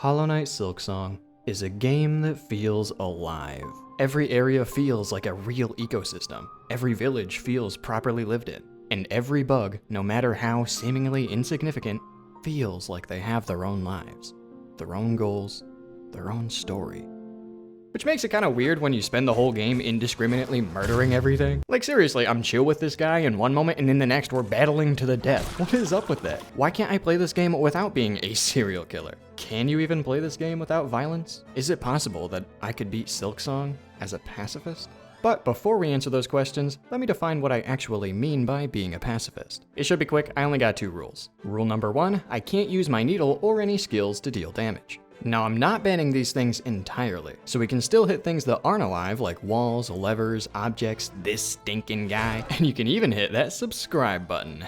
Hollow Knight Silksong is a game that feels alive. Every area feels like a real ecosystem. Every village feels properly lived in. And every bug, no matter how seemingly insignificant, feels like they have their own lives, their own goals, their own story. Which makes it kind of weird when you spend the whole game indiscriminately murdering everything. Like seriously, I'm chill with this guy in one moment and in the next we're battling to the death. What is up with that? Why can't I play this game without being a serial killer? Can you even play this game without violence? Is it possible that I could beat Silksong as a pacifist? But before we answer those questions, let me define what I actually mean by being a pacifist. It should be quick, I only got 2 rules. Rule number 1, I can't use my needle or any skills to deal damage. Now I'm not banning these things entirely, so we can still hit things that aren't alive like walls, levers, objects, this stinking guy, and you can even hit that subscribe button.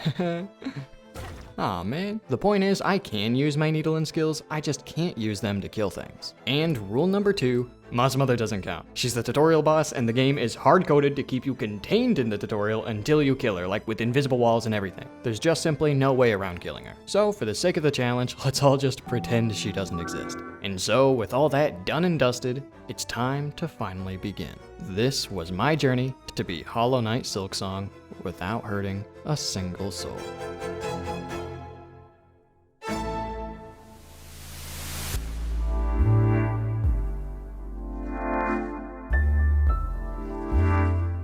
Aw man. The point is, I can use my needle and skills, I just can't use them to kill things. And rule number 2, Ma's mother doesn't count. She's the tutorial boss and the game is hard-coded to keep you contained in the tutorial until you kill her, like with invisible walls and everything. There's just simply no way around killing her. So for the sake of the challenge, let's all just pretend she doesn't exist. And so with all that done and dusted, it's time to finally begin. This was my journey to beat Hollow Knight Silksong without hurting a single soul.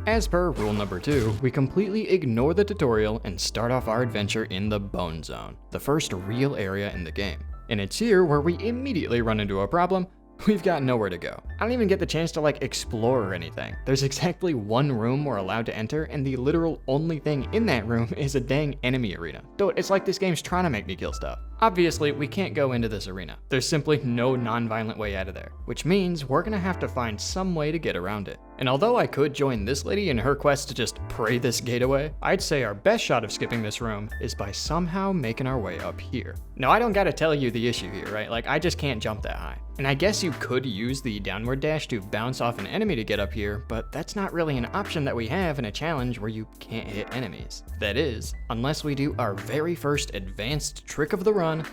As per rule number 2, we completely ignore the tutorial and start off our adventure in the Bone Zone, the first real area in the game. And it's here where we immediately run into a problem. We've got nowhere to go. I don't even get the chance to explore or anything. There's exactly 1 room we're allowed to enter, and the literal only thing in that room is a dang enemy arena. Dude, it's like this game's trying to make me kill stuff. Obviously, we can't go into this arena. There's simply no non-violent way out of there, which means we're gonna have to find some way to get around it. And although I could join this lady in her quest to just pray this gate away, I'd say our best shot of skipping this room is by somehow making our way up here. Now, I don't gotta tell you the issue here, right? I just can't jump that high. And I guess you could use the downward dash to bounce off an enemy to get up here, but that's not really an option that we have in a challenge where you can't hit enemies. That is, unless we do our very first advanced trick of the run,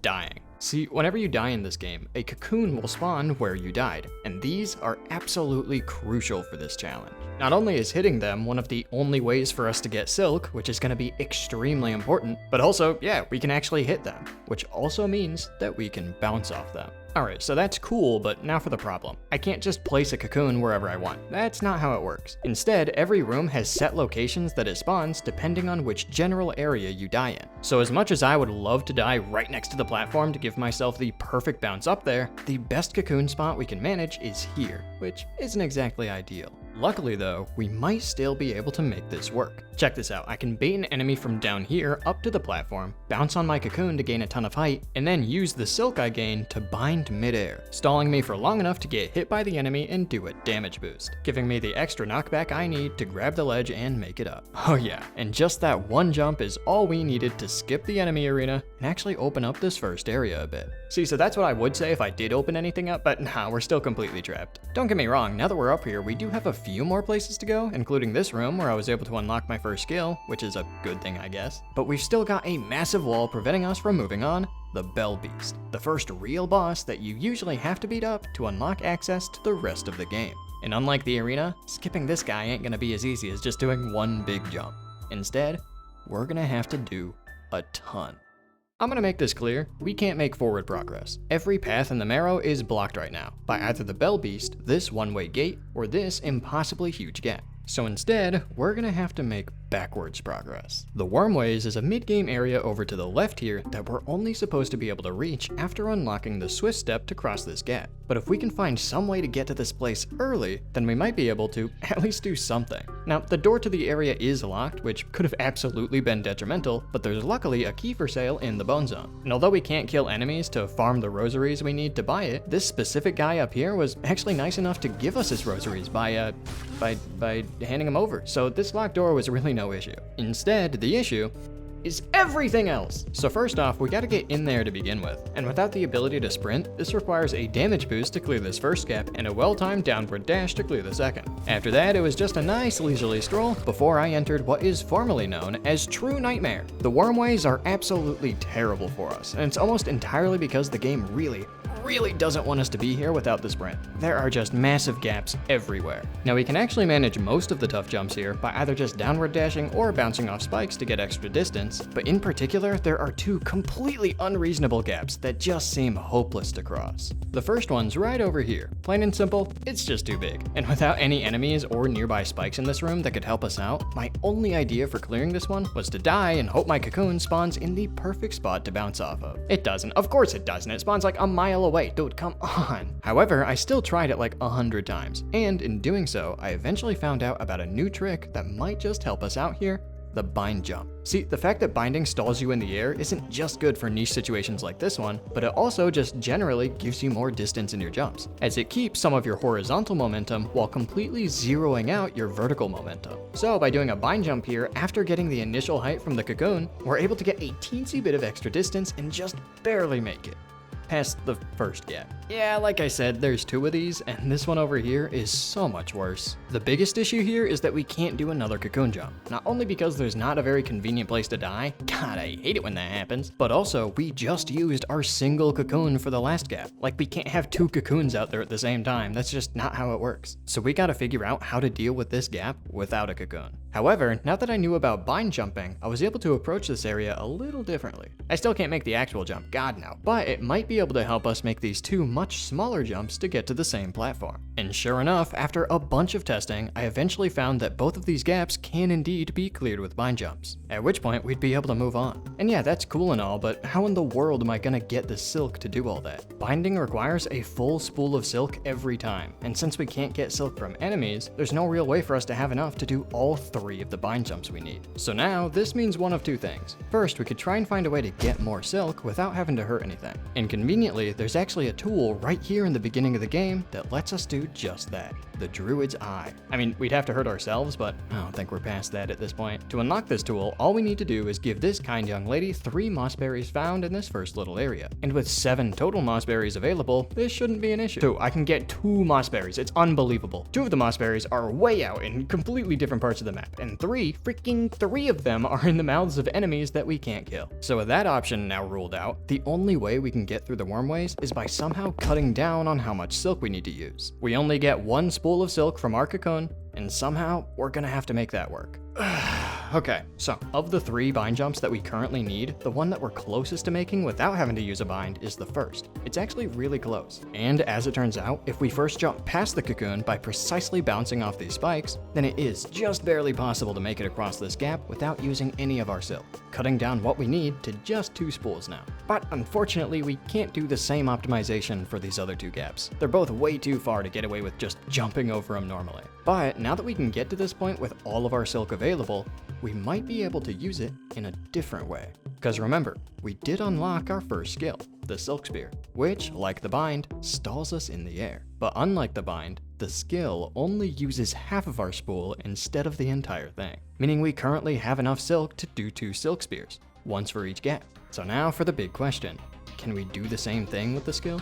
dying. See, whenever you die in this game, a cocoon will spawn where you died, and these are absolutely crucial for this challenge. Not only is hitting them one of the only ways for us to get silk, which is going to be extremely important, but also, yeah, we can actually hit them, which also means that we can bounce off them. Alright, so that's cool, but now for the problem. I can't just place a cocoon wherever I want. That's not how it works. Instead, every room has set locations that it spawns depending on which general area you die in. So as much as I would love to die right next to the platform to give myself the perfect bounce up there, the best cocoon spot we can manage is here, which isn't exactly ideal. Luckily though, we might still be able to make this work. Check this out, I can bait an enemy from down here up to the platform, bounce on my cocoon to gain a ton of height, and then use the silk I gain to bind midair, stalling me for long enough to get hit by the enemy and do a damage boost, giving me the extra knockback I need to grab the ledge and make it up. Oh yeah, and just that one jump is all we needed to skip the enemy arena and actually open up this first area a bit. See, so that's what I would say if I did open anything up, but nah, we're still completely trapped. Don't get me wrong, now that we're up here, we do have a few more places to go, including this room where I was able to unlock my first skill, which is a good thing I guess. But we've still got a massive wall preventing us from moving on, the Bell Beast, the first real boss that you usually have to beat up to unlock access to the rest of the game. And unlike the arena, skipping this guy ain't gonna be as easy as just doing one big jump. Instead, we're gonna have to do a ton. I'm gonna make this clear, we can't make forward progress. Every path in the Marrow is blocked right now, by either the Bell Beast, this one-way gate, or this impossibly huge gap. So instead, we're gonna have to make backwards progress. The Wormways is a mid-game area over to the left here that we're only supposed to be able to reach after unlocking the Swift Step to cross this gap. But if we can find some way to get to this place early, then we might be able to at least do something. Now, the door to the area is locked, which could have absolutely been detrimental, but there's luckily a key for sale in the Bone Zone. And although we can't kill enemies to farm the rosaries we need to buy it, this specific guy up here was actually nice enough to give us his rosaries by handing them over. So this locked door was really no issue. Instead, the issue is everything else. So first off, we gotta get in there to begin with, and without the ability to sprint, this requires a damage boost to clear this first gap and a well-timed downward dash to clear the second. After that, it was just a nice leisurely stroll before I entered what is formerly known as True Nightmare. The wormways are absolutely terrible for us, and it's almost entirely because the game really doesn't want us to be here without the sprint. There are just massive gaps everywhere. Now we can actually manage most of the tough jumps here by either just downward dashing or bouncing off spikes to get extra distance, but in particular, there are two completely unreasonable gaps that just seem hopeless to cross. The first one's right over here. Plain and simple, it's just too big. And without any enemies or nearby spikes in this room that could help us out, my only idea for clearing this one was to die and hope my cocoon spawns in the perfect spot to bounce off of. It doesn't. Of course it doesn't. It spawns like a mile away. Dude, come on. However, I still tried it like 100 times, and in doing so, I eventually found out about a new trick that might just help us out here: the bind jump. See, the fact that binding stalls you in the air isn't just good for niche situations like this one, but it also just generally gives you more distance in your jumps, as it keeps some of your horizontal momentum while completely zeroing out your vertical momentum. So by doing a bind jump here, after getting the initial height from the cocoon, we're able to get a teensy bit of extra distance and just barely make it past the first gap. Yeah, like I said, there's two of these, and this one over here is so much worse. The biggest issue here is that we can't do another cocoon jump. Not only because there's not a very convenient place to die, God, I hate it when that happens, but also we just used our single cocoon for the last gap. Like, we can't have two cocoons out there at the same time. That's just not how it works. So we gotta figure out how to deal with this gap without a cocoon. However, now that I knew about bind jumping, I was able to approach this area a little differently. I still can't make the actual jump, God no, but it might be able to help us make these two much smaller jumps to get to the same platform. And sure enough, after a bunch of testing, I eventually found that both of these gaps can indeed be cleared with bind jumps, at which point we'd be able to move on. And yeah, that's cool and all, but how in the world am I gonna get the silk to do all that? Binding requires a full spool of silk every time, and since we can't get silk from enemies, there's no real way for us to have enough to do all three of the bind jumps we need. So now, this means one of two things. First, we could try and find a way to get more silk without having to hurt anything. And conveniently, there's actually a tool right here in the beginning of the game that lets us do just that: the Druid's Eye. I mean, we'd have to hurt ourselves, but I don't think we're past that at this point. To unlock this tool, all we need to do is give this kind young lady 3 mossberries found in this first little area. And with 7 total mossberries available, this shouldn't be an issue. 2, I can get 2 mossberries. It's unbelievable. 2 of the mossberries are way out in completely different parts of the map, and 3 of them are in the mouths of enemies that we can't kill. So with that option now ruled out, the only way we can get through the wormways is by somehow cutting down on how much silk we need to use. We only get 1 spool of silk from our cocoon, and somehow we're gonna have to make that work. Okay, so of the 3 bind jumps that we currently need, the one that we're closest to making without having to use a bind is the first. It's actually really close. And as it turns out, if we first jump past the cocoon by precisely bouncing off these spikes, then it is just barely possible to make it across this gap without using any of our silk, cutting down what we need to just 2 spools now. But unfortunately, we can't do the same optimization for these other 2 gaps. They're both way too far to get away with just jumping over them normally. But now that we can get to this point with all of our silk available, we might be able to use it in a different way. Because remember, we did unlock our first skill, the Silk Spear, which, like the bind, stalls us in the air. But unlike the bind, the skill only uses half of our spool instead of the entire thing, meaning we currently have enough silk to do 2 Silk Spears, once for each gap. So now for the big question, can we do the same thing with the skill?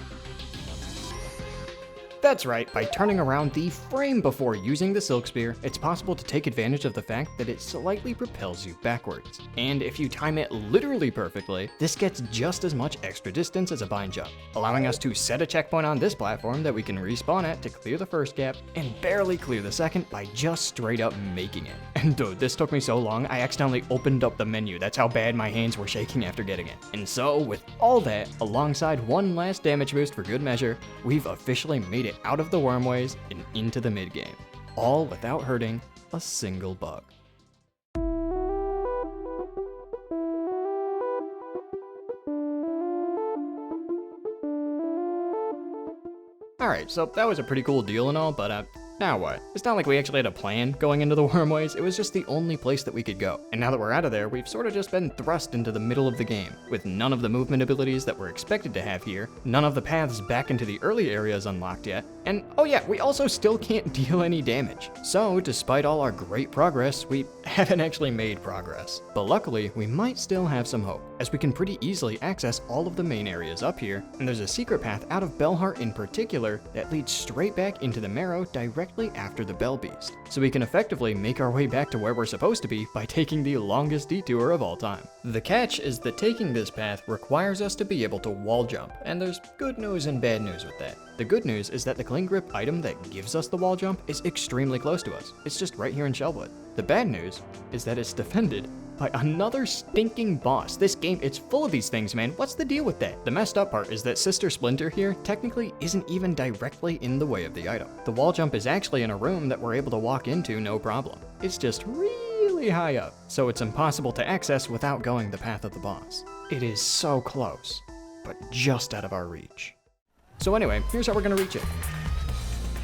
That's right, by turning around the frame before using the Silk Spear, it's possible to take advantage of the fact that it slightly propels you backwards. And if you time it literally perfectly, this gets just as much extra distance as a bind jump, allowing us to set a checkpoint on this platform that we can respawn at to clear the first gap, and barely clear the second by just straight up making it. And dude, this took me so long, I accidentally opened up the menu. That's how bad my hands were shaking after getting it. And so, with all that, alongside one last damage boost for good measure, we've officially made it out of the wormways and into the mid-game, all without hurting a single bug. Alright, so that was a pretty cool deal and all, but Now what? It's not like we actually had a plan going into the wormways, it was just the only place that we could go. And now that we're out of there, we've sort of just been thrust into the middle of the game, with none of the movement abilities that we're expected to have here, none of the paths back into the early areas unlocked yet, and oh yeah, we also still can't deal any damage. So despite all our great progress, we haven't actually made progress. But luckily, we might still have some hope, as we can pretty easily access all of the main areas up here, and there's a secret path out of Bellheart in particular that leads straight back into the Marrow directly after the Bell Beast. So we can effectively make our way back to where we're supposed to be by taking the longest detour of all time. The catch is that taking this path requires us to be able to wall jump, and there's good news and bad news with that. The good news is that the Cling Grip item that gives us the wall jump is extremely close to us. It's just right here in Shellwood. The bad news is that it's defended by another stinking boss. This game, it's full of these things, man. What's the deal with that? The messed up part is that Sister Splinter here technically isn't even directly in the way of the item. The wall jump is actually in a room that we're able to walk into no problem. It's just really high up, so it's impossible to access without going the path of the boss. It is so close, but just out of our reach. So anyway, here's how we're gonna reach it.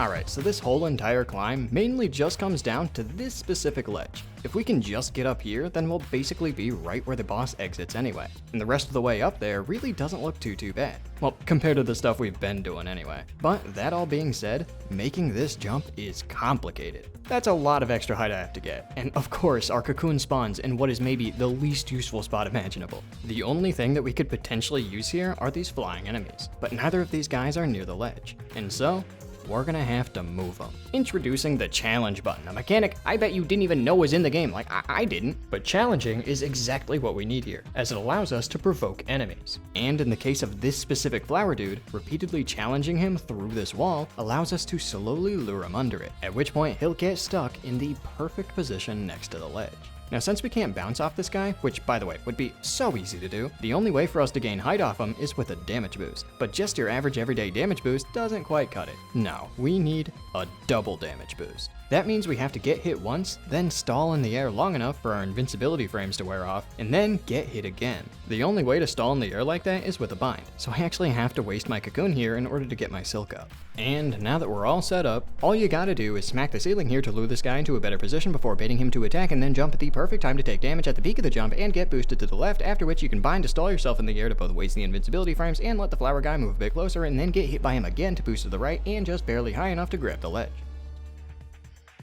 Alright, so this whole entire climb mainly just comes down to this specific ledge. If we can just get up here, then we'll basically be right where the boss exits anyway. And the rest of the way up there really doesn't look too bad. Well, compared to the stuff we've been doing anyway. But that all being said, making this jump is complicated. That's a lot of extra height I have to get. And of course, our cocoon spawns in what is maybe the least useful spot imaginable. The only thing that we could potentially use here are these flying enemies. But neither of these guys are near the ledge. And so, we're gonna have to move them. Introducing the challenge button, a mechanic I bet you didn't even know was in the game, like I didn't. But challenging is exactly what we need here, as it allows us to provoke enemies. And in the case of this specific flower dude, repeatedly challenging him through this wall allows us to slowly lure him under it, at which point he'll get stuck in the perfect position next to the ledge. Now, since we can't bounce off this guy, which by the way would be so easy to do, the only way for us to gain height off him is with a damage boost. But just your average everyday damage boost doesn't quite cut it. No, we need a double damage boost. That means we have to get hit once, then stall in the air long enough for our invincibility frames to wear off, and then get hit again. The only way to stall in the air like that is with a bind, so I actually have to waste my cocoon here in order to get my silk up. And now that we're all set up, all you gotta do is smack the ceiling here to lure this guy into a better position before baiting him to attack, and then jump at the perfect time to take damage at the peak of the jump and get boosted to the left, after which you can bind to stall yourself in the air to both waste the invincibility frames and let the flower guy move a bit closer, and then get hit by him again to boost to the right and just barely high enough to grab the ledge.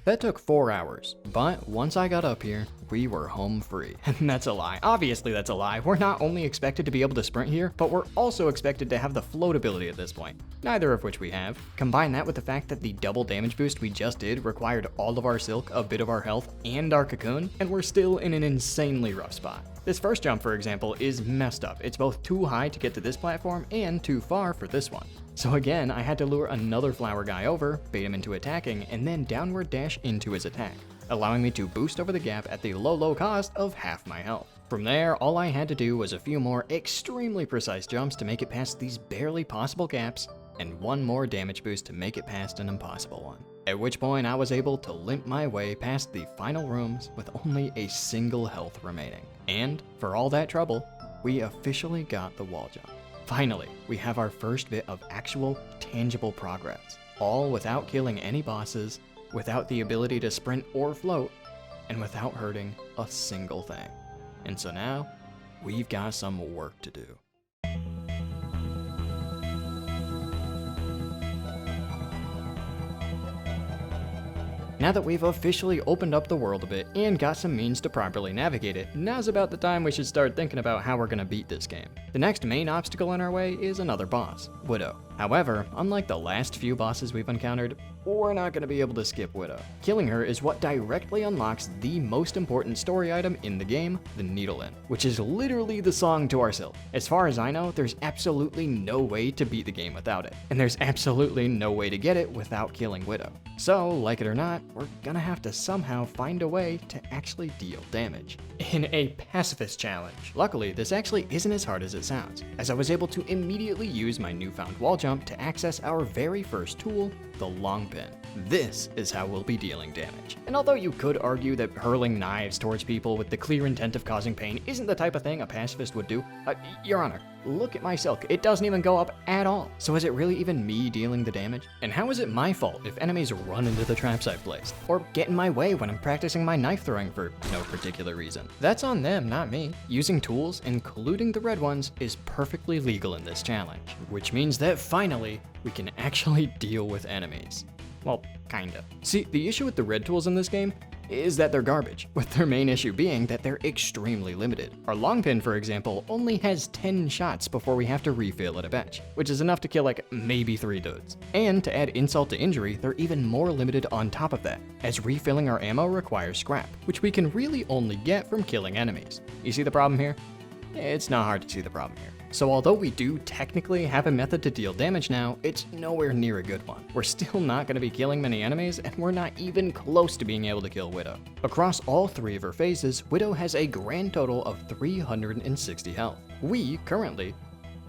That took 4 hours, but once I got up here, we were home free. And that's a lie. Obviously that's a lie. We're not only expected to be able to sprint here, but we're also expected to have the float ability at this point, neither of which we have. Combine that with the fact that the double damage boost we just did required all of our silk, a bit of our health, and our cocoon, and we're still in an insanely rough spot. This first jump, for example, is messed up. It's both too high to get to this platform and too far for this one. So again, I had to lure another flower guy over, bait him into attacking, and then downward dash into his attack, allowing me to boost over the gap at the low cost of half my health. From there, all I had to do was a few more extremely precise jumps to make it past these barely possible gaps, and one more damage boost to make it past an impossible one. At which point I was able to limp my way past the final rooms with only a single health remaining. And for all that trouble, we officially got the wall jump. Finally, we have our first bit of actual, tangible progress, all without killing any bosses, without the ability to sprint or float, and without hurting a single thing. And so now, we've got some work to do. Now that we've officially opened up the world a bit and got some means to properly navigate it, now's about the time we should start thinking about how we're gonna beat this game. The next main obstacle in our way is another boss, Widow. However, unlike the last few bosses we've encountered, we're not gonna be able to skip Widow. Killing her is what directly unlocks the most important story item in the game, the Needle-In, which is literally the song to our silk. As far as I know, there's absolutely no way to beat the game without it, and there's absolutely no way to get it without killing Widow. So, like it or not, we're gonna have to somehow find a way to actually deal damage. In a pacifist challenge. Luckily, this actually isn't as hard as it sounds, as I was able to immediately use my newfound wall jump to access our very first tool, the long pin. This is how we'll be dealing damage. And although you could argue that hurling knives towards people with the clear intent of causing pain isn't the type of thing a pacifist would do, Your Honor, look at my silk, it doesn't even go up at all. So is it really even me dealing the damage? And how is it my fault if enemies run into the traps I've placed? Or get in my way when I'm practicing my knife throwing for no particular reason? That's on them, not me. Using tools, including the red ones, is perfectly legal in this challenge, which means that finally, we can actually deal with enemies. Well, kinda. See, the issue with the red tools in this game is that they're garbage, with their main issue being that they're extremely limited. Our long pin, for example, only has 10 shots before we have to refill at a bench, which is enough to kill like maybe 3 dudes. And to add insult to injury, they're even more limited on top of that, as refilling our ammo requires scrap, which we can really only get from killing enemies. You see the problem here? It's not hard to see the problem here. So although we do technically have a method to deal damage now, it's nowhere near a good one. We're still not going to be killing many enemies, and we're not even close to being able to kill Widow. Across all 3 of her phases, Widow has a grand total of 360 health. We, currently,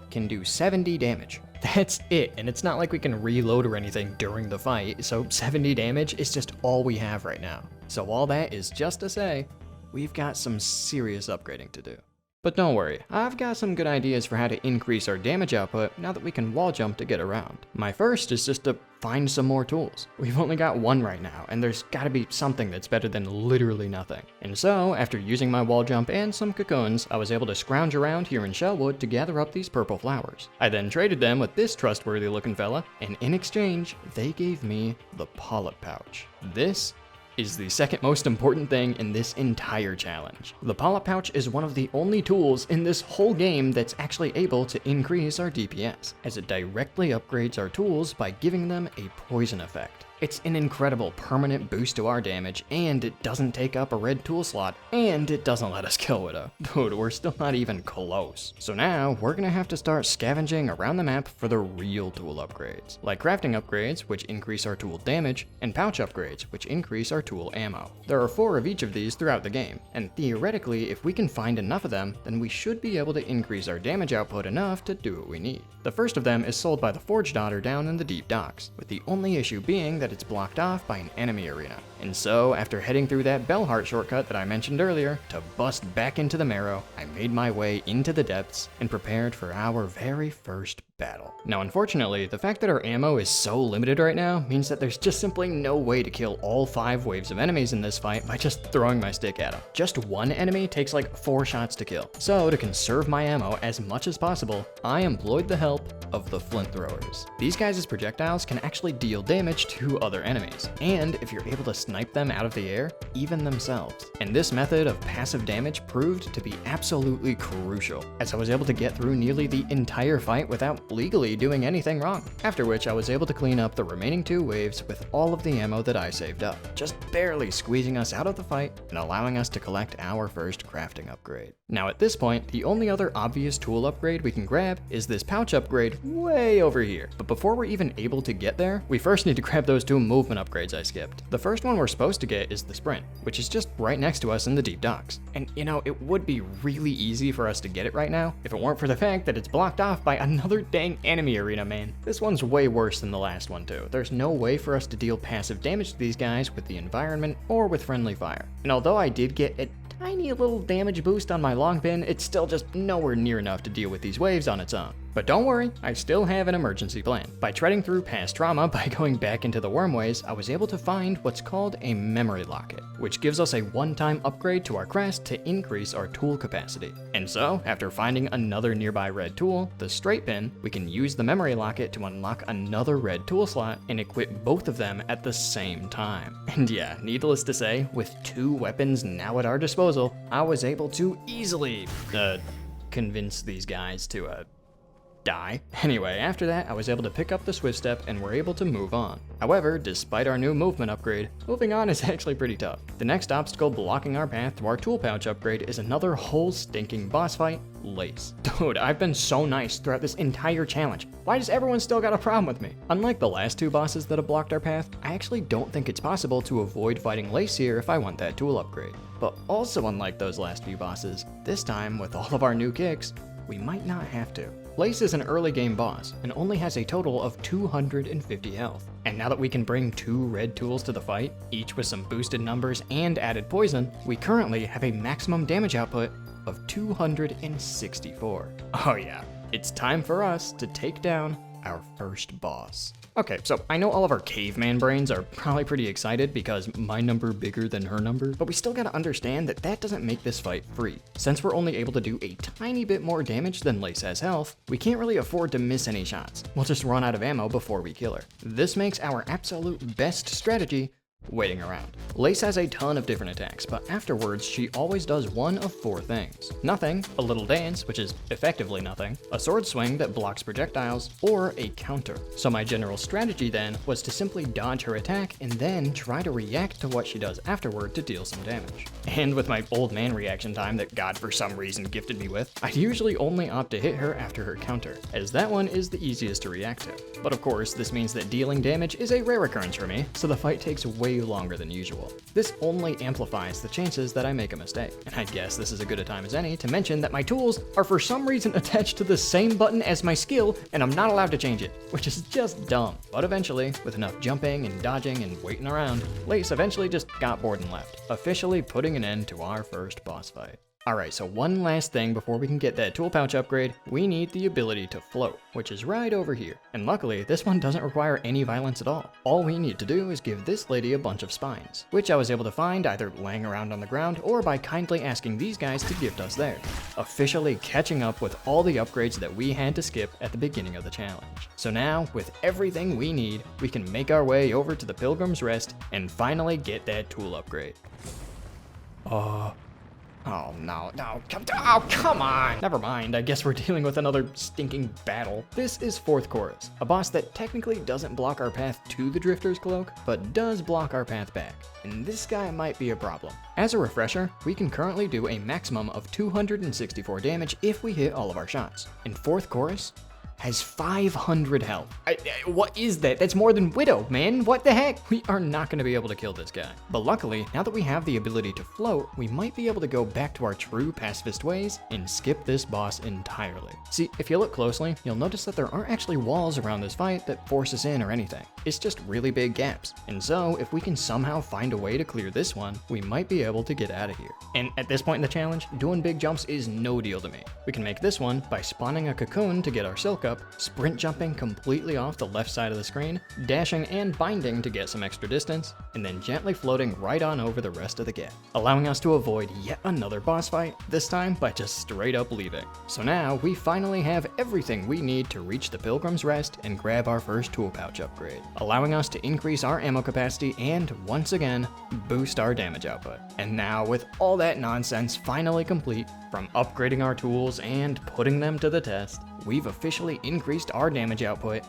can do 70 damage. That's it, and it's not like we can reload or anything during the fight, so 70 damage is just all we have right now. So all that is just to say, we've got some serious upgrading to do. But don't worry, I've got some good ideas for how to increase our damage output now that we can wall jump to get around. My first is just to find some more tools. We've only got 1 right now, and there's gotta be something that's better than literally nothing. And so, after using my wall jump and some cocoons, I was able to scrounge around here in Shellwood to gather up these purple flowers. I then traded them with this trustworthy looking fella, and in exchange, they gave me the polyp pouch. This is the second most important thing in this entire challenge. The polyp pouch is one of the only tools in this whole game that's actually able to increase our DPS, as it directly upgrades our tools by giving them a poison effect. It's an incredible permanent boost to our damage, and it doesn't take up a red tool slot, and it doesn't let us kill Widow. Dude, we're still not even close. So now, we're gonna have to start scavenging around the map for the real tool upgrades, like crafting upgrades, which increase our tool damage, and pouch upgrades, which increase our tool ammo. There are 4 of each of these throughout the game, and theoretically, if we can find enough of them, then we should be able to increase our damage output enough to do what we need. The first of them is sold by the Forge Daughter down in the deep docks, with the only issue being that it's blocked off by an enemy arena. And so, after heading through that Bellheart shortcut that I mentioned earlier, to bust back into the Marrow, I made my way into the depths and prepared for our very first battle. Now, unfortunately, the fact that our ammo is so limited right now means that there's just simply no way to kill all 5 waves of enemies in this fight by just throwing my stick at them. Just one enemy takes like 4 shots to kill. So, to conserve my ammo as much as possible, I employed the help of the flint throwers. These guys' projectiles can actually deal damage to other enemies, and if you're able to snipe them out of the air, even themselves. And this method of passive damage proved to be absolutely crucial, as I was able to get through nearly the entire fight without legally doing anything wrong. After which I was able to clean up the remaining 2 waves with all of the ammo that I saved up, just barely squeezing us out of the fight and allowing us to collect our first crafting upgrade. Now at this point, the only other obvious tool upgrade we can grab is this pouch upgrade way over here. But before we're even able to get there, we first need to grab those 2 movement upgrades I skipped. The first one we're supposed to get is the sprint, which is just right next to us in the deep docks. And you know, it would be really easy for us to get it right now if it weren't for the fact that it's blocked off by another dang enemy arena, man. This one's way worse than the last one too. There's no way for us to deal passive damage to these guys with the environment or with friendly fire. And although I did get a tiny little damage boost on my long pin, it's still just nowhere near enough to deal with these waves on its own. But don't worry, I still have an emergency plan. By treading through past trauma by going back into the wormways, I was able to find what's called a memory locket, which gives us a one-time upgrade to our crest to increase our tool capacity. And so, after finding another nearby red tool, the straight pin, we can use the memory locket to unlock another red tool slot and equip both of them at the same time. And yeah, needless to say, with 2 weapons now at our disposal, I was able to easily, convince these guys to, die. Anyway, after that, I was able to pick up the swift step and were able to move on. However, despite our new movement upgrade, moving on is actually pretty tough. The next obstacle blocking our path to our tool pouch upgrade is another whole stinking boss fight, Lace. Dude, I've been so nice throughout this entire challenge. Why does everyone still got a problem with me? Unlike the last 2 bosses that have blocked our path, I actually don't think it's possible to avoid fighting Lace here if I want that tool upgrade. But also unlike those last few bosses, this time with all of our new kicks, we might not have to. Lace is an early game boss and only has a total of 250 health. And now that we can bring 2 red tools to the fight, each with some boosted numbers and added poison, we currently have a maximum damage output of 264. Oh yeah, it's time for us to take down our first boss. Okay, so I know all of our caveman brains are probably pretty excited because my number bigger than her number, but we still gotta understand that that doesn't make this fight free. Since we're only able to do a tiny bit more damage than Lace has health, we can't really afford to miss any shots. We'll just run out of ammo before we kill her. This makes our absolute best strategy waiting around. Lace has a ton of different attacks, but afterwards she always does one of 4 things. Nothing, a little dance, which is effectively nothing, a sword swing that blocks projectiles, or a counter. So my general strategy then was to simply dodge her attack and then try to react to what she does afterward to deal some damage. And with my old man reaction time that God for some reason gifted me with, I usually only opt to hit her after her counter, as that one is the easiest to react to. But of course, this means that dealing damage is a rare occurrence for me, so the fight takes way longer than usual. This only amplifies the chances that I make a mistake. And I guess this is as good a time as any to mention that my tools are for some reason attached to the same button as my skill, and I'm not allowed to change it, which is just dumb. But eventually, with enough jumping and dodging and waiting around, Lace eventually just got bored and left, officially putting an end to our first boss fight. Alright, so one last thing before we can get that tool pouch upgrade, we need the ability to float, which is right over here. And luckily, this one doesn't require any violence at all. All we need to do is give this lady a bunch of spines, which I was able to find either laying around on the ground or by kindly asking these guys to gift us theirs, officially catching up with all the upgrades that we had to skip at the beginning of the challenge. So now, with everything we need, we can make our way over to the Pilgrim's Rest and finally get that tool upgrade. Oh no, come on! Never mind, I guess we're dealing with another stinking battle. This is 4th Chorus, a boss that technically doesn't block our path to the Drifter's Cloak, but does block our path back. And this guy might be a problem. As a refresher, we can currently do a maximum of 264 damage if we hit all of our shots. And 4th Chorus has 500 health. What is that? That's more than Widow, man. What the heck? We are not going to be able to kill this guy. But luckily, now that we have the ability to float, we might be able to go back to our true pacifist ways and skip this boss entirely. See, if you look closely, you'll notice that there aren't actually walls around this fight that force us in or anything. It's just really big gaps. And so, if we can somehow find a way to clear this one, we might be able to get out of here. And at this point in the challenge, doing big jumps is no deal to me. We can make this one by spawning a cocoon to get our silk up, sprint jumping completely off the left side of the screen, dashing and binding to get some extra distance, and then gently floating right on over the rest of the gap, allowing us to avoid yet another boss fight, this time by just straight up leaving. So now we finally have everything we need to reach the Pilgrim's Rest and grab our first tool pouch upgrade, allowing us to increase our ammo capacity and, once again, boost our damage output. And now, with all that nonsense finally complete, from upgrading our tools and putting them to the test, we've officially increased our damage output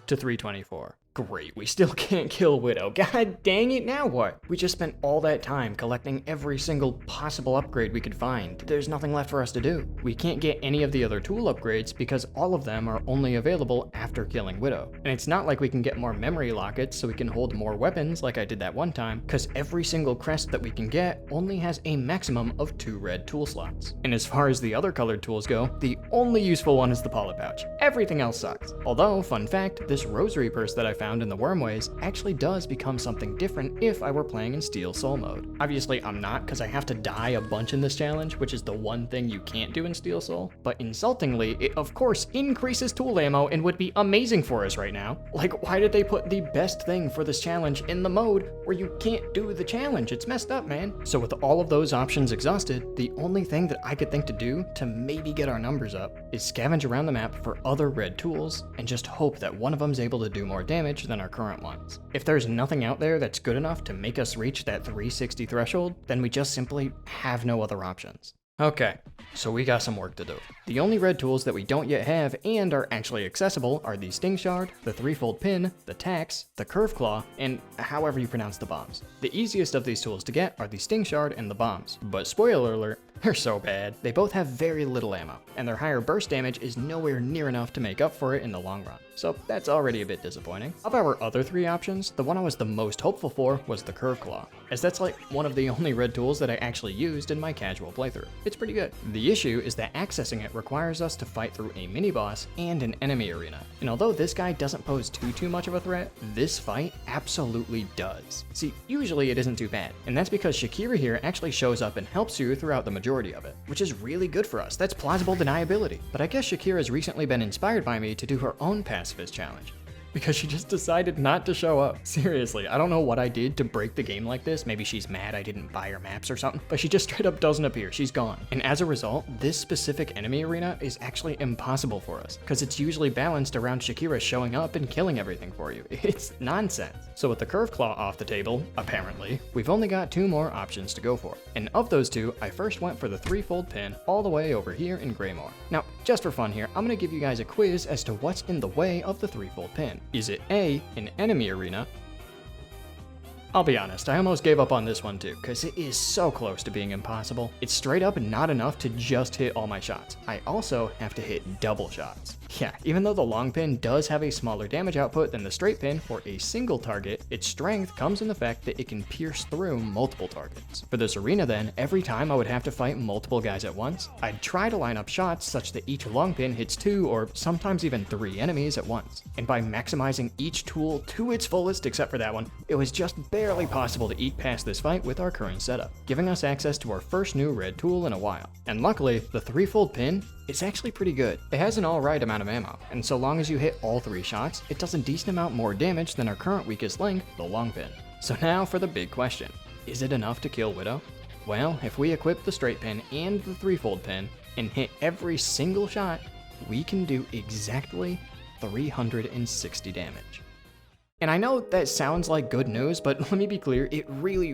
to 324. Great, we still can't kill Widow. God dang it, now what? We just spent all that time collecting every single possible upgrade we could find. There's nothing left for us to do. We can't get any of the other tool upgrades because all of them are only available after killing Widow. And it's not like we can get more memory lockets so we can hold more weapons like I did that one time, because every single crest that we can get only has a maximum of 2 red tool slots. And as far as the other colored tools go, the only useful one is the polyp pouch. Everything else sucks. Although, fun fact, this rosary purse that I found in the Wormways actually does become something different if I were playing in Steel Soul mode. Obviously I'm not, because I have to die a bunch in this challenge, which is the one thing you can't do in Steel Soul, but insultingly, it of course increases tool ammo and would be amazing for us right now. Like, why did they put the best thing for this challenge in the mode where you can't do the challenge? It's messed up, man. So with all of those options exhausted, the only thing that I could think to do to maybe get our numbers up is scavenge around the map for other red tools and just hope that one of them's able to do more damage than our current ones. If there's nothing out there that's good enough to make us reach that 360 threshold, then we just simply have no other options. Okay, so we got some work to do. The only red tools that we don't yet have and are actually accessible are the Sting Shard, the Threefold Pin, the Tax, the Curve Claw, and however you pronounce the bombs. The easiest of these tools to get are the Sting Shard and the bombs, but spoiler alert, they're so bad. They both have very little ammo, and their higher burst damage is nowhere near enough to make up for it in the long run. So that's already a bit disappointing. Of our other 3 options, the one I was the most hopeful for was the Curve Claw, as that's like one of the only red tools that I actually used in my casual playthrough. It's pretty good. The issue is that accessing it requires us to fight through a mini-boss and an enemy arena. And although this guy doesn't pose too much of a threat, this fight absolutely does. See, usually it isn't too bad, and that's because Shakira here actually shows up and helps you throughout the majority majority of it, which is really good for us. That's plausible deniability. But I guess Shakira's recently been inspired by me to do her own pacifist challenge, because she just decided not to show up. Seriously, I don't know what I did to break the game like this. Maybe she's mad I didn't buy her maps or something, but she just straight up doesn't appear. She's gone. And as a result, this specific enemy arena is actually impossible for us, because it's usually balanced around Shakira showing up and killing everything for you. It's nonsense. So with the curve claw off the table, apparently, we've only got 2 more options to go for. And of those 2, I first went for the 3-fold pin all the way over here in Greymoor. Now, just for fun here, I'm gonna give you guys a quiz as to what's in the way of the 3-fold pin. Is it A, an enemy arena? I'll be honest, I almost gave up on this one too, because it is so close to being impossible. It's straight up not enough to just hit all my shots. I also have to hit double shots. Yeah, even though the long pin does have a smaller damage output than the straight pin for a single target, its strength comes in the fact that it can pierce through multiple targets. For this arena then, every time I would have to fight multiple guys at once, I'd try to line up shots such that each long pin hits 2 or sometimes even 3 enemies at once. And by maximizing each tool to its fullest except for that one, it was just barely possible to eke past this fight with our current setup, giving us access to our first new red tool in a while. And luckily, the 3-fold pin is actually pretty good. It has an alright amount of ammo, and so long as you hit all 3 shots, it does a decent amount more damage than our current weakest link, the long pin. So now for the big question. Is it enough to kill Widow? Well, if we equip the straight pin and the 3-fold pin and hit every single shot, we can do exactly 360 damage. And I know that sounds like good news, but let me be clear, it really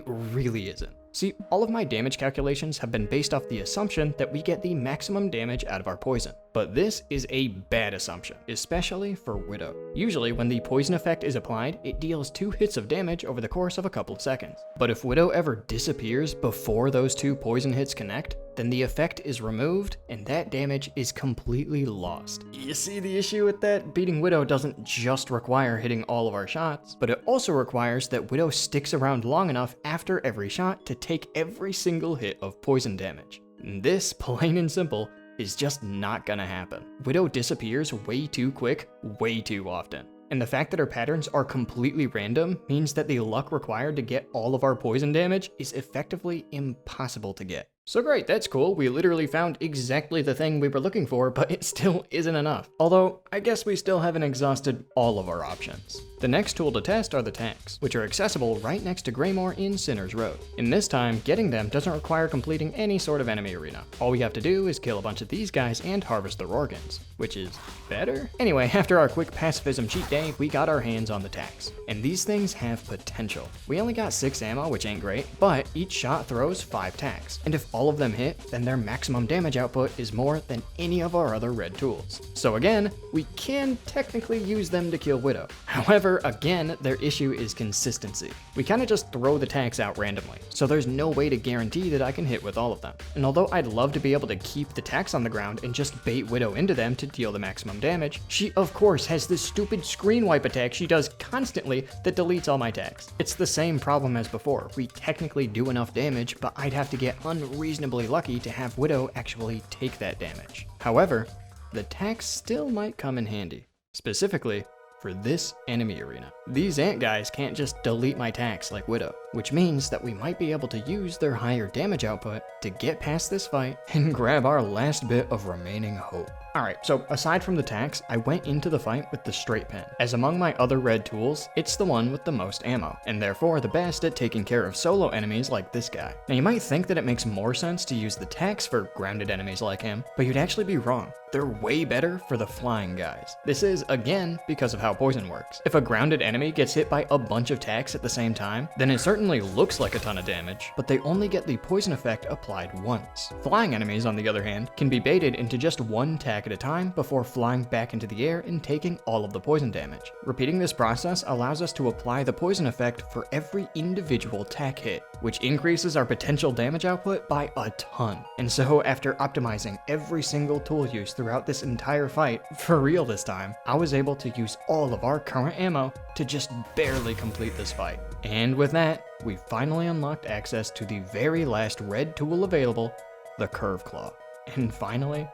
isn't. See, all of my damage calculations have been based off the assumption that we get the maximum damage out of our poison. But this is a bad assumption, especially for Widow. Usually, when the poison effect is applied, it deals 2 hits of damage over the course of a couple of seconds. But if Widow ever disappears before those 2 poison hits connect, then the effect is removed and that damage is completely lost. You see the issue with that? Beating Widow doesn't just require hitting all of our shots, but it also requires that Widow sticks around long enough after every shot to take every single hit of poison damage. And this, plain and simple, is just not gonna happen. Widow disappears way too quick, way too often. And the fact that her patterns are completely random means that the luck required to get all of our poison damage is effectively impossible to get. So great, that's cool. We literally found exactly the thing we were looking for, but it still isn't enough. Although, I guess we still haven't exhausted all of our options. The next tool to test are the tanks, which are accessible right next to Greymoor in Sinner's Road. In this time, getting them doesn't require completing any sort of enemy arena. All we have to do is kill a bunch of these guys and harvest their organs, which is better? Anyway, after our quick pacifism cheat day, we got our hands on the tanks. And these things have potential. We only got 6 ammo, which ain't great, but each shot throws 5 tacks. And if all of them hit, then their maximum damage output is more than any of our other red tools. So again, we can technically use them to kill Widow. However, again, their issue is consistency. We kind of just throw the tacks out randomly, so there's no way to guarantee that I can hit with all of them. And although I'd love to be able to keep the tacks on the ground and just bait Widow into them to deal the maximum damage, she of course has this stupid screen wipe attack she does constantly that deletes all my tacks. It's the same problem as before. We technically do enough damage, but I'd have to get unreasonably lucky to have Widow actually take that damage. However, the tacks still might come in handy, specifically for this enemy arena. These ant guys can't just delete my tacks like Widow, which means that we might be able to use their higher damage output to get past this fight and grab our last bit of remaining hope. Alright, so aside from the tacks, I went into the fight with the straight pin, as among my other red tools, it's the one with the most ammo, and therefore the best at taking care of solo enemies like this guy. Now you might think that it makes more sense to use the tacks for grounded enemies like him, but you'd actually be wrong. They're way better for the flying guys. This is, again, because of how poison works. If a grounded enemy gets hit by a bunch of tacks at the same time, then it certainly looks like a ton of damage, but they only get the poison effect applied once. Flying enemies, on the other hand, can be baited into just one tack at a time before flying back into the air and taking all of the poison damage. Repeating this process allows us to apply the poison effect for every individual tack hit, which increases our potential damage output by a ton. And so after optimizing every single tool use throughout this entire fight, for real this time, I was able to use all of our current ammo to just barely complete this fight. And with that, we finally unlocked access to the very last red tool available, the Curve Claw. And finally,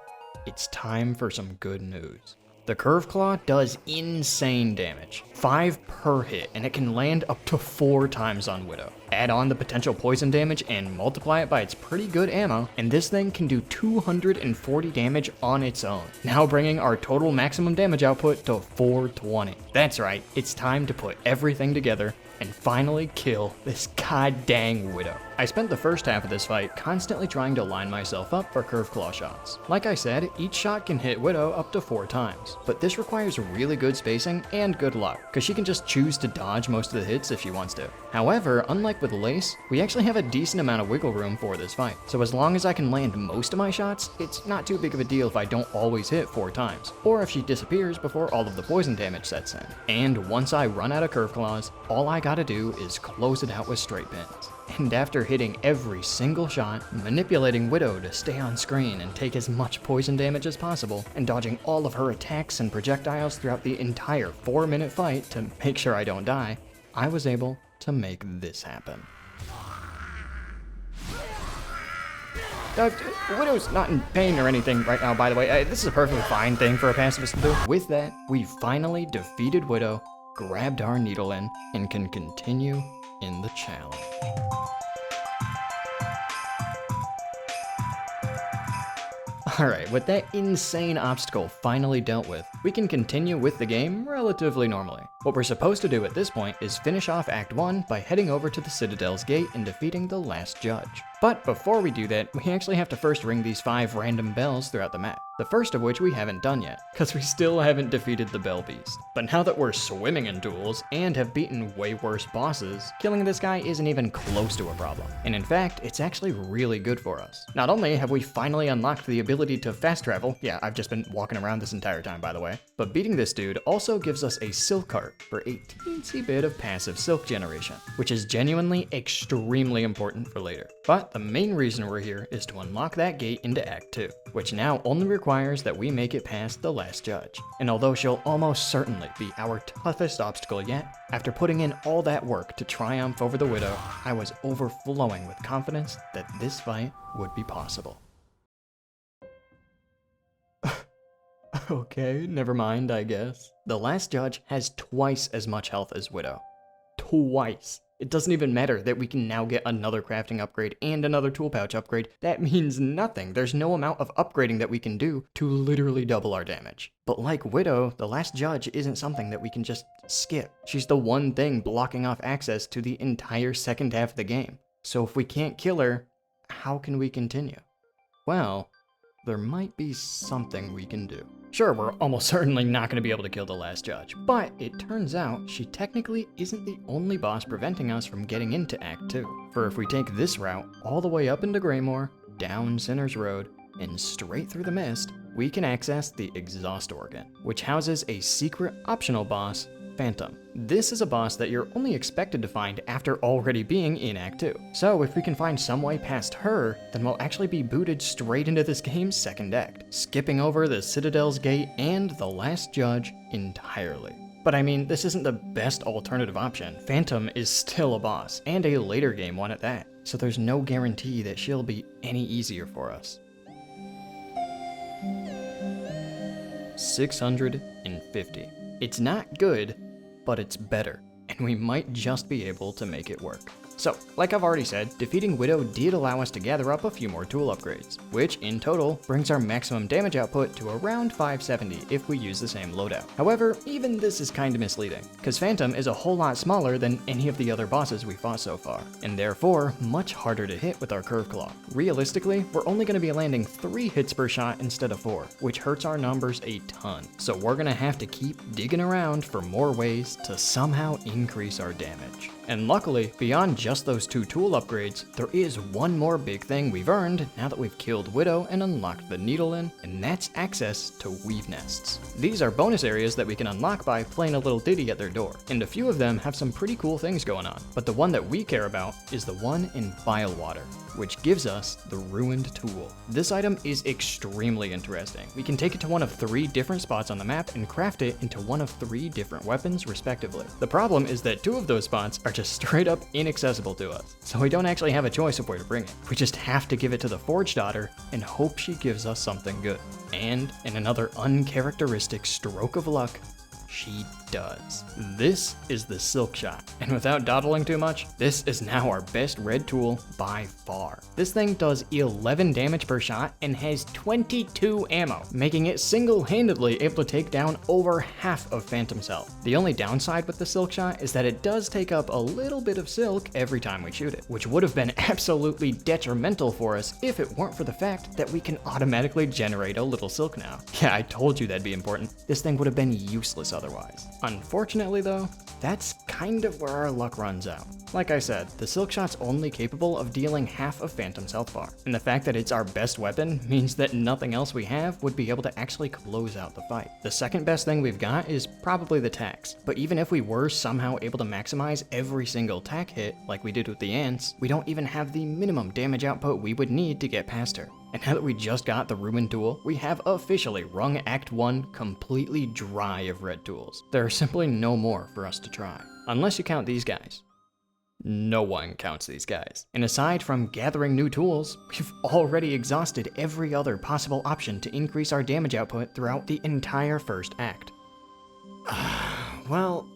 it's time for some good news. The Curve Claw does insane damage, 5 per hit, and it can land up to 4 times on Widow. Add on the potential poison damage and multiply it by its pretty good ammo, and this thing can do 240 damage on its own, now bringing our total maximum damage output to 420. That's right, it's time to put everything together and finally kill this god dang Widow. I spent the first half of this fight constantly trying to line myself up for Curve Claw shots. Like I said, each shot can hit Widow up to 4 times, but this requires really good spacing and good luck, because she can just choose to dodge most of the hits if she wants to. However, unlike with Lace, we actually have a decent amount of wiggle room for this fight, so as long as I can land most of my shots, it's not too big of a deal if I don't always hit 4 times, or if she disappears before all of the poison damage sets in. And once I run out of Curve Claws, all I gotta do is close it out with straight pins. And after hitting every single shot, manipulating Widow to stay on screen and take as much poison damage as possible, and dodging all of her attacks and projectiles throughout the entire 4-minute fight to make sure I don't die, I was able to make this happen. Widow's not in pain or anything right now, by the way. This is a perfectly fine thing for a pacifist to do. With that, we finally defeated Widow, grabbed our needle in, and can continue in the challenge. Alright, with that insane obstacle finally dealt with, we can continue with the game relatively normally. What we're supposed to do at this point is finish off Act 1 by heading over to the Citadel's gate and defeating the last judge. But before we do that, we actually have to first ring these 5 random bells throughout the map. The first of which we haven't done yet, because we still haven't defeated the Bell Beast. But now that we're swimming in duels and have beaten way worse bosses, killing this guy isn't even close to a problem. And in fact, it's actually really good for us. Not only have we finally unlocked the ability to fast travel, yeah, I've just been walking around this entire time by the way, but beating this dude also gives us a silk cart for a teensy bit of passive silk generation, which is genuinely extremely important for later. But the main reason we're here is to unlock that gate into Act 2, which now only requires that we make it past the last judge. And although she'll almost certainly be our toughest obstacle yet, after putting in all that work to triumph over the Widow, I was overflowing with confidence that this fight would be possible. Okay, never mind, I guess. The last judge has twice as much health as Widow. Twice. It doesn't even matter that we can now get another crafting upgrade and another tool pouch upgrade. That means nothing. There's no amount of upgrading that we can do to literally double our damage. But like Widow, the last judge isn't something that we can just skip. She's the one thing blocking off access to the entire second half of the game. So if we can't kill her, how can we continue? Well, there might be something we can do. Sure, we're almost certainly not going to be able to kill the last judge, but it turns out she technically isn't the only boss preventing us from getting into Act 2. For if we take this route all the way up into Greymore, down Sinner's Road, and straight through the mist, we can access the Exhaust Organ, which houses a secret optional boss, Phantom. This is a boss that you're only expected to find after already being in Act 2. So if we can find some way past her, then we'll actually be booted straight into this game's second act, skipping over the Citadel's Gate and the last judge entirely. But I mean, this isn't the best alternative option. Phantom is still a boss, and a later game one at that, so there's no guarantee that she'll be any easier for us. 650. It's not good, but it's better, and we might just be able to make it work. So, like I've already said, defeating Widow did allow us to gather up a few more tool upgrades, which in total brings our maximum damage output to around 570 if we use the same loadout. However, even this is kinda misleading, because Phantom is a whole lot smaller than any of the other bosses we fought so far, and therefore much harder to hit with our Curve Claw. Realistically, we're only going to be landing 3 hits per shot instead of 4, which hurts our numbers a ton, so we're going to have to keep digging around for more ways to somehow increase our damage. And luckily, beyond just those 2 tool upgrades, there is one more big thing we've earned now that we've killed Widow and unlocked the Needle-In, and that's access to Weave Nests. These are bonus areas that we can unlock by playing a little ditty at their door, and a few of them have some pretty cool things going on, but the one that we care about is the one in Bilewater. which gives us the Ruined Tool. This item is extremely interesting. We can take it to one of 3 different spots on the map and craft it into one of 3 different weapons respectively. The problem is that 2 of those spots are just straight up inaccessible to us, so we don't actually have a choice of where to bring it. We just have to give it to the Forge Daughter and hope she gives us something good. And in another uncharacteristic stroke of luck, she does. This is the Silk Shot, and without dawdling too much, this is now our best red tool by far. This thing does 11 damage per shot and has 22 ammo, making it single-handedly able to take down over half of Phantom's health. The only downside with the Silk Shot is that it does take up a little bit of silk every time we shoot it, which would have been absolutely detrimental for us if it weren't for the fact that we can automatically generate a little silk now. Yeah, I told you that'd be important. This thing would have been useless otherwise. Unfortunately though, that's kind of where our luck runs out. Like I said, the Silk Shot's only capable of dealing half of Phantom's health bar, and the fact that it's our best weapon means that nothing else we have would be able to actually close out the fight. The second best thing we've got is probably the tax, but even if we were somehow able to maximize every single tack hit like we did with the ants, we don't even have the minimum damage output we would need to get past her. And now that we just got the Ruined Tool, we have officially rung Act 1 completely dry of red tools. There are simply no more for us to try. Unless you count these guys. No one counts these guys. And aside from gathering new tools, we've already exhausted every other possible option to increase our damage output throughout the entire first act. Well,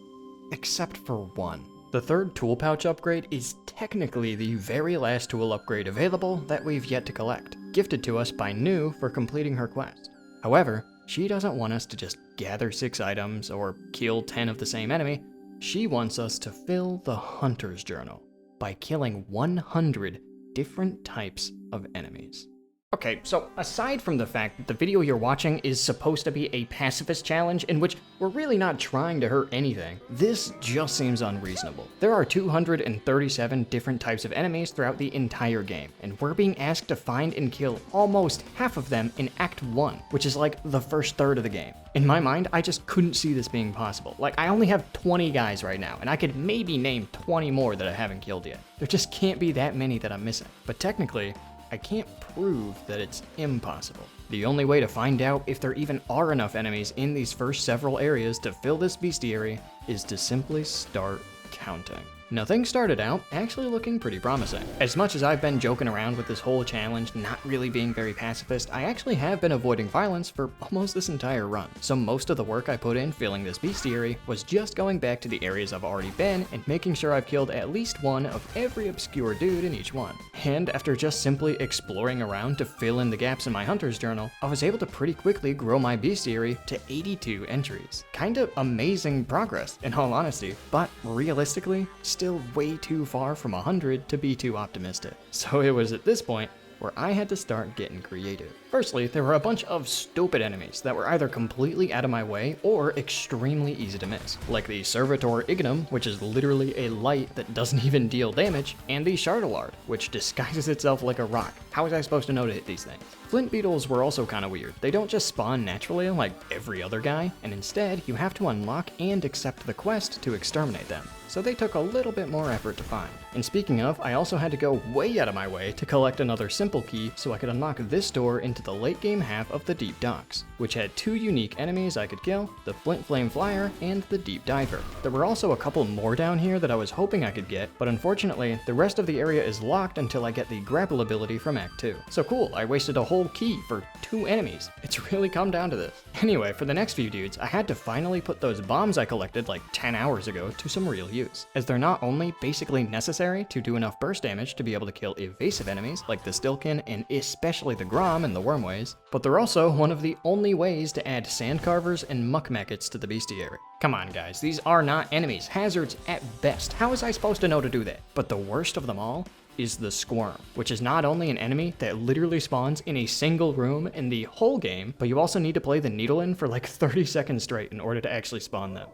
except for one. The third tool pouch upgrade is technically the very last tool upgrade available that we've yet to collect, gifted to us by New for completing her quest. However, she doesn't want us to just gather 6 items or kill 10 of the same enemy. She wants us to fill the Hunter's Journal by killing 100 different types of enemies. Okay, so aside from the fact that the video you're watching is supposed to be a pacifist challenge in which we're really not trying to hurt anything, this just seems unreasonable. There are 237 different types of enemies throughout the entire game, and we're being asked to find and kill almost half of them in Act 1, which is like the first third of the game. In my mind, I just couldn't see this being possible. Like, I only have 20 guys right now, and I could maybe name 20 more that I haven't killed yet. There just can't be that many that I'm missing. But technically, I can't prove that it's impossible. The only way to find out if there even are enough enemies in these first several areas to fill this bestiary is to simply start counting. Now, things started out actually looking pretty promising. As much as I've been joking around with this whole challenge not really being very pacifist, I actually have been avoiding violence for almost this entire run. So most of the work I put in filling this bestiary was just going back to the areas I've already been and making sure I've killed at least one of every obscure dude in each one. And after just simply exploring around to fill in the gaps in my Hunter's Journal, I was able to pretty quickly grow my bestiary to 82 entries. Kind of amazing progress, in all honesty, but realistically, still way too far from 100 to be too optimistic. So it was at this point where I had to start getting creative. Firstly, there were a bunch of stupid enemies that were either completely out of my way or extremely easy to miss, like the Servitor Ignum, which is literally a light that doesn't even deal damage, and the Shardalard, which disguises itself like a rock. How was I supposed to know to hit these things? Flint beetles were also kind of weird. They don't just spawn naturally like every other guy, and instead you have to unlock and accept the quest to exterminate them. So they took a little bit more effort to find. And speaking of, I also had to go way out of my way to collect another simple key so I could unlock this door into the late game half of the Deep Docks, which had 2 unique enemies I could kill, the Flint Flame Flyer and the Deep Diver. There were also a couple more down here that I was hoping I could get, but unfortunately, the rest of the area is locked until I get the grapple ability from Act 2. So cool, I wasted a whole key for 2 enemies. It's really come down to this. Anyway, for the next few dudes, I had to finally put those bombs I collected like 10 hours ago to some real use, as they're not only basically necessary to do enough burst damage to be able to kill evasive enemies like the Stilkin and especially the Grom and the Wormways, but they're also one of the only ways to add Sandcarvers and Muckmackets to the bestiary. Come on guys, these are not enemies, hazards at best. How was I supposed to know to do that? But the worst of them all is the Squirm, which is not only an enemy that literally spawns in a single room in the whole game, but you also need to play the needle in for like 30 seconds straight in order to actually spawn them.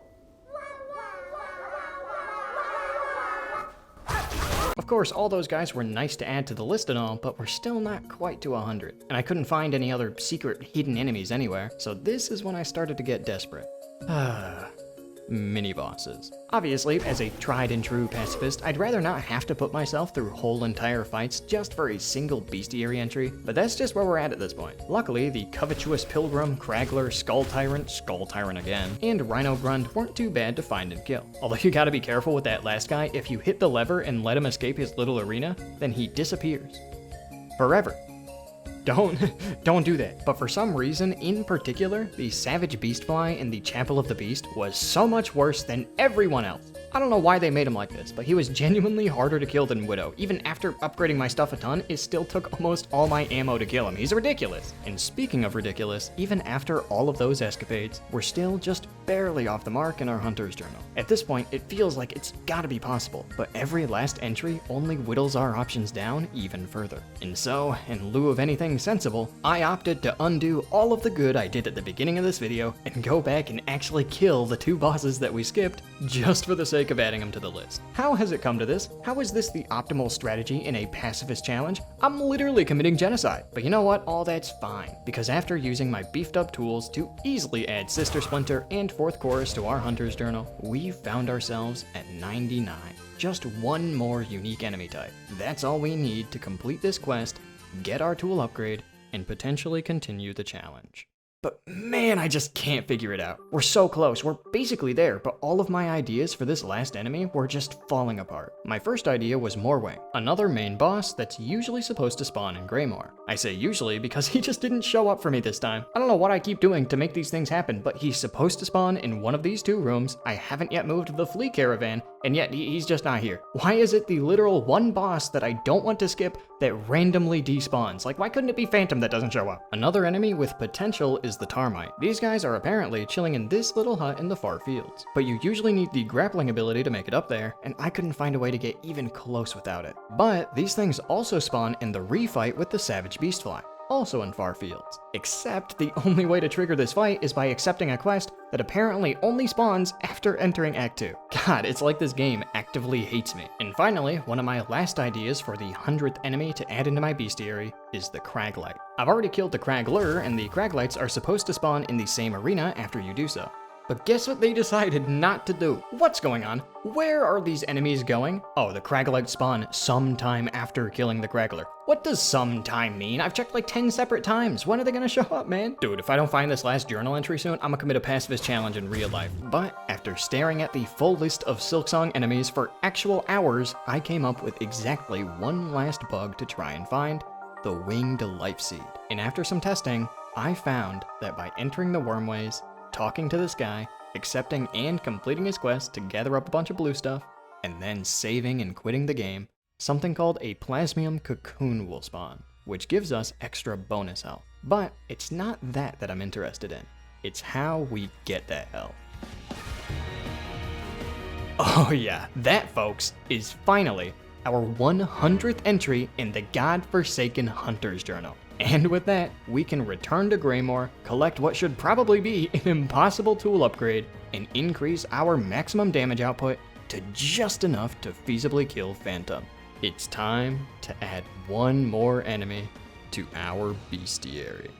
Of course, all those guys were nice to add to the list and all, but we're still not quite to 100. And I couldn't find any other secret hidden enemies anywhere, so this is when I started to get desperate. mini-bosses. Obviously, as a tried and true pacifist, I'd rather not have to put myself through whole entire fights just for a single bestiary entry, but that's just where we're at this point. Luckily, the Covetous Pilgrim, Kragler, Skull Tyrant again, and Rhino Grund weren't too bad to find and kill. Although you gotta be careful with that last guy, if you hit the lever and let him escape his little arena, then he disappears. Forever. Don't do that. But for some reason, in particular, the Savage Beastfly in the Chapel of the Beast was so much worse than everyone else. I don't know why they made him like this, but he was genuinely harder to kill than Widow. Even after upgrading my stuff a ton, it still took almost all my ammo to kill him. He's ridiculous. And speaking of ridiculous, even after all of those escapades, we're still just barely off the mark in our Hunter's Journal. At this point, it feels like it's gotta be possible, but every last entry only whittles our options down even further. And so, in lieu of anything sensible, I opted to undo all of the good I did at the beginning of this video and go back and actually kill the 2 bosses that we skipped just for the sake of adding them to the list. How has it come to this? How is this the optimal strategy in a pacifist challenge? I'm literally committing genocide. But you know what? All that's fine, because after using my beefed up tools to easily add Sister Splinter and 4th Chorus to our Hunter's Journal, we found ourselves at 99. Just one more unique enemy type. That's all we need to complete this quest, get our tool upgrade, and potentially continue the challenge. But man, I just can't figure it out. We're so close, we're basically there, but all of my ideas for this last enemy were just falling apart. My first idea was Morwing, another main boss that's usually supposed to spawn in Greymoor. I say usually because he just didn't show up for me this time. I don't know what I keep doing to make these things happen, but he's supposed to spawn in one of these 2 rooms. I haven't yet moved the flea caravan, and yet he's just not here. Why is it the literal one boss that I don't want to skip that randomly despawns? Like, why couldn't it be Phantom that doesn't show up? Another enemy with potential is the Termite. These guys are apparently chilling in this little hut in the far fields, but you usually need the grappling ability to make it up there, and I couldn't find a way to get even close without it. But these things also spawn in the refight with the Savage Beastfly, also in far fields. Except the only way to trigger this fight is by accepting a quest that apparently only spawns after entering Act 2. God, it's like this game actively hates me. And finally, one of my last ideas for the 100th enemy to add into my bestiary is the Craglite. I've already killed the Kragler, and the Craglites are supposed to spawn in the same arena after you do so. But guess what they decided not to do? What's going on? Where are these enemies going? Oh, the Kraglites spawn sometime after killing the Kragler. What does sometime mean? I've checked like 10 separate times. When are they gonna show up, man? Dude, if I don't find this last journal entry soon, I'm gonna commit a pacifist challenge in real life. But after staring at the full list of Silksong enemies for actual hours, I came up with exactly one last bug to try and find: the Winged Life Seed. And after some testing, I found that by entering the wormways, talking to this guy, accepting and completing his quest to gather up a bunch of blue stuff, and then saving and quitting the game, something called a Plasmium Cocoon will spawn, which gives us extra bonus health. But it's not that I'm interested in. It's how we get that health. Oh yeah, that, folks, is finally our 100th entry in the godforsaken Hunter's Journal. And with that, we can return to Greymoor, collect what should probably be an impossible tool upgrade, and increase our maximum damage output to just enough to feasibly kill Phantom. It's time to add one more enemy to our bestiary.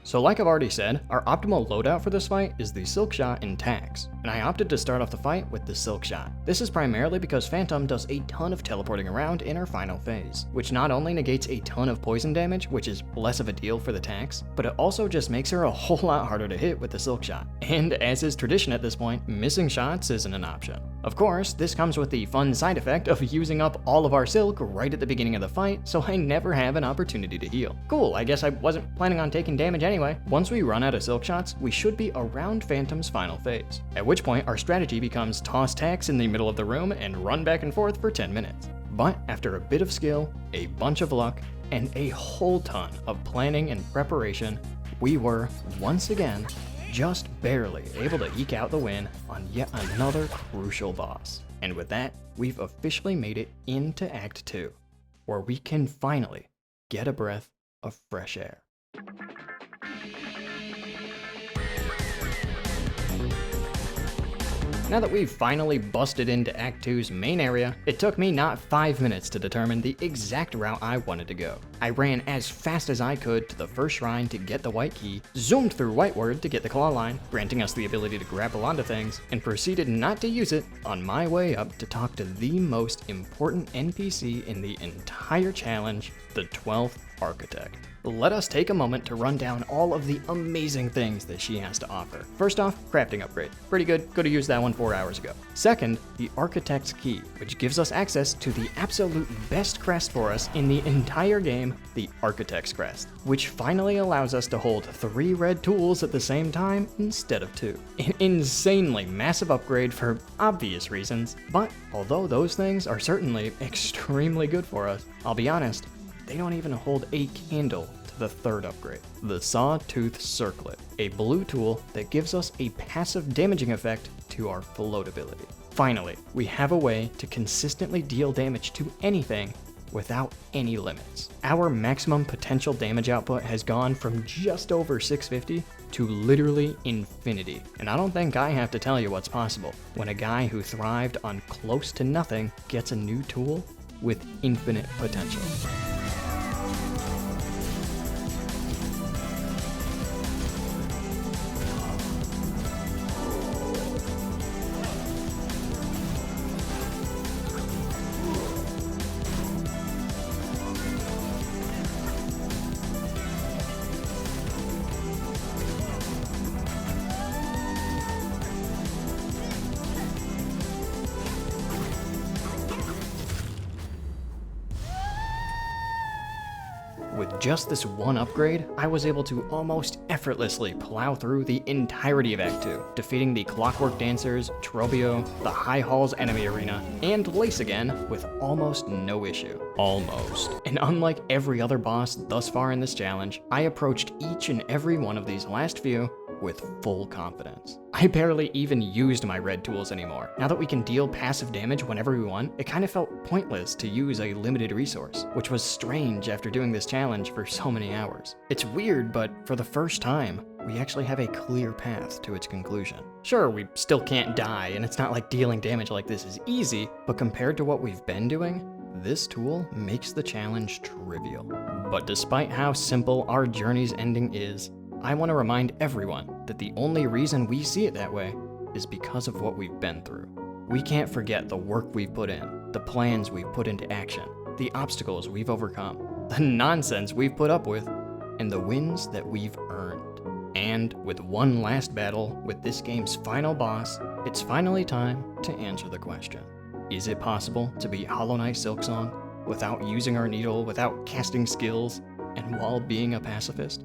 So like I've already said, our optimal loadout for this fight is the Silk Shot and Tax, and I opted to start off the fight with the Silk Shot. This is primarily because Phantom does a ton of teleporting around in our final phase, which not only negates a ton of poison damage, which is less of a deal for the Tax, but it also just makes her a whole lot harder to hit with the Silk Shot. And as is tradition at this point, missing shots isn't an option. Of course, this comes with the fun side effect of using up all of our silk right at the beginning of the fight, so I never have an opportunity to heal. Cool, I guess I wasn't planning on taking damage anyway. Once we run out of silk shots, we should be around Phantom's final phase, at which point our strategy becomes toss Tax in the middle of the room and run back and forth for 10 minutes. But after a bit of skill, a bunch of luck, and a whole ton of planning and preparation, we were, once again, just barely able to eke out the win on yet another crucial boss. And with that, we've officially made it into Act 2, where we can finally get a breath of fresh air. Now that we've finally busted into Act 2's main area, it took me not 5 minutes to determine the exact route I wanted to go. I ran as fast as I could to the first shrine to get the white key, zoomed through Whiteward to get the claw line, granting us the ability to grapple onto things, and proceeded not to use it on my way up to talk to the most important NPC in the entire challenge, the 12th Architect. Let us take a moment to run down all of the amazing things that she has to offer. First off, crafting upgrade. Pretty good, could have used that one 4 hours ago. Second, the Architect's Key, which gives us access to the absolute best crest for us in the entire game, the Architect's Crest, which finally allows us to hold 3 red tools at the same time instead of 2. An insanely massive upgrade for obvious reasons, but although those things are certainly extremely good for us, I'll be honest, they don't even hold a candle to the 3rd upgrade, the Sawtooth Circlet, a blue tool that gives us a passive damaging effect to our float ability. Finally, we have a way to consistently deal damage to anything without any limits. Our maximum potential damage output has gone from just over 650 to literally infinity, and I don't think I have to tell you what's possible when a guy who thrived on close to nothing gets a new tool with infinite potential. With just this one upgrade, I was able to almost effortlessly plow through the entirety of Act 2, defeating the Clockwork Dancers, Trobio, the High Halls enemy arena, and Lace again with almost no issue. Almost. And unlike every other boss thus far in this challenge, I approached each and every one of these last few with full confidence. I barely even used my red tools anymore. Now that we can deal passive damage whenever we want, it kind of felt pointless to use a limited resource, which was strange after doing this challenge for so many hours. It's weird, but for the first time, we actually have a clear path to its conclusion. Sure, we still can't die, and it's not like dealing damage like this is easy, but compared to what we've been doing, this tool makes the challenge trivial. But despite how simple our journey's ending is, I want to remind everyone that the only reason we see it that way is because of what we've been through. We can't forget the work we've put in, the plans we've put into action, the obstacles we've overcome, the nonsense we've put up with, and the wins that we've earned. And with one last battle with this game's final boss, it's finally time to answer the question. Is it possible to beat Hollow Knight Silksong without using our needle, without casting skills, and while being a pacifist?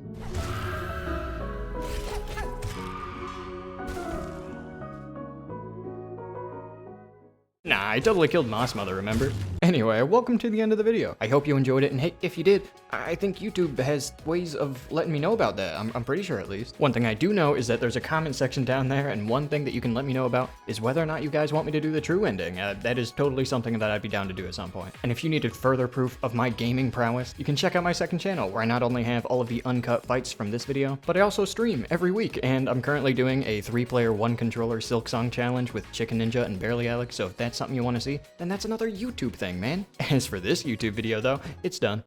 Nah, I totally killed Moss Mother, remember? Anyway, welcome to the end of the video. I hope you enjoyed it, and hey, if you did, I think YouTube has ways of letting me know about that. I'm pretty sure at least. One thing I do know is that there's a comment section down there, and one thing that you can let me know about is whether or not you guys want me to do the true ending. That is totally something that I'd be down to do at some point. And if you needed further proof of my gaming prowess, you can check out my second channel, where I not only have all of the uncut fights from this video, but I also stream every week, and I'm currently doing a 3-player 1-controller Silksong challenge with Chicken Ninja and Barely Alex, so if that's something you want to see, then that's another YouTube thing, man. As for this YouTube video though, it's done.